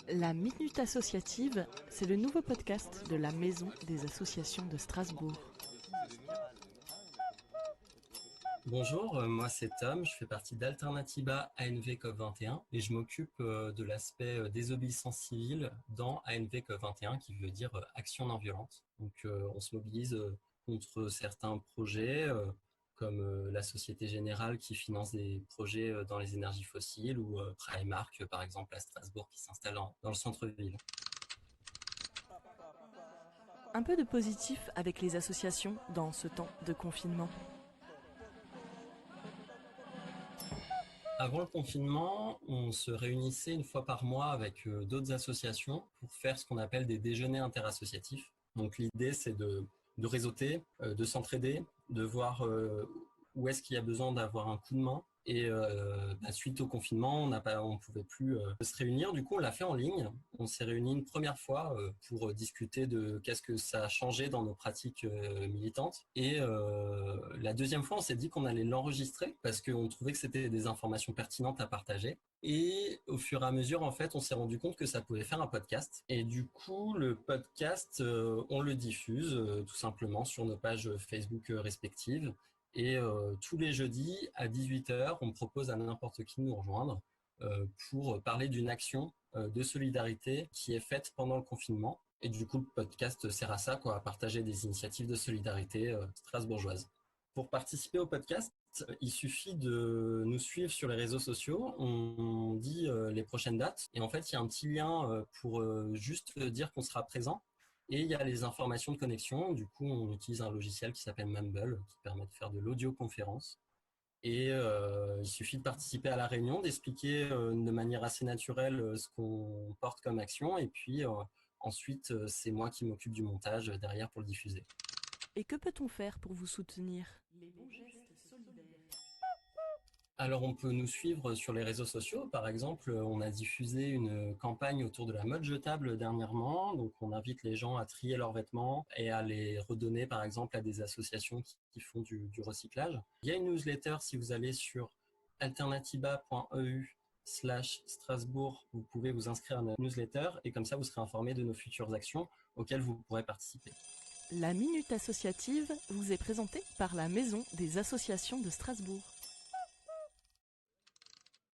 La Minute Associative, c'est le nouveau podcast de la Maison des Associations de Strasbourg. Bonjour, moi c'est Tom, je fais partie d'Alternativa ANV COP21 et je m'occupe de l'aspect désobéissance civile dans ANV COP21 qui veut dire action non violente. Donc on se mobilise contre certains projets comme la Société Générale qui finance des projets dans les énergies fossiles ou Primark par exemple à Strasbourg qui s'installe dans le centre-ville. Un peu de positif avec les associations dans ce temps de confinement. Avant le confinement, on se réunissait une fois par mois avec d'autres associations pour faire ce qu'on appelle des déjeuners interassociatifs. Donc l'idée, c'est de réseauter, de s'entraider, de voir où est-ce qu'il y a besoin d'avoir un coup de main. Et suite au confinement, on pouvait plus se réunir. Du coup, on l'a fait en ligne. On s'est réunis une première fois pour discuter de qu'est-ce que ça a changé dans nos pratiques militantes. Et la deuxième fois, on s'est dit qu'on allait l'enregistrer parce qu'on trouvait que c'était des informations pertinentes à partager. Et au fur et à mesure, en fait, on s'est rendu compte que ça pouvait faire un podcast. Et du coup, le podcast, on le diffuse tout simplement sur nos pages Facebook respectives. Et tous les jeudis à 18h, on propose à n'importe qui de nous rejoindre pour parler d'une action de solidarité qui est faite pendant le confinement. Et du coup, le podcast sert à ça, à partager des initiatives de solidarité strasbourgeoises. Pour participer au podcast, il suffit de nous suivre sur les réseaux sociaux. On dit les prochaines dates. Et en fait, il y a un petit lien pour juste dire qu'on sera présent. Et il y a les informations de connexion. Du coup, on utilise un logiciel qui s'appelle Mumble, qui permet de faire de l'audioconférence. Et il suffit de participer à la réunion, d'expliquer de manière assez naturelle ce qu'on porte comme action. Et puis ensuite, c'est moi qui m'occupe du montage derrière pour le diffuser. Et que peut-on faire pour vous soutenir? Les bons gestes solidaires. Alors on peut nous suivre sur les réseaux sociaux. Par exemple, on a diffusé une campagne autour de la mode jetable dernièrement. Donc on invite les gens à trier leurs vêtements et à les redonner par exemple à des associations qui font du recyclage. Il y a une newsletter si vous allez sur alternativa.eu/Strasbourg. Vous pouvez vous inscrire à notre newsletter et comme ça vous serez informé de nos futures actions auxquelles vous pourrez participer. La Minute Associative vous est présentée par la Maison des Associations de Strasbourg.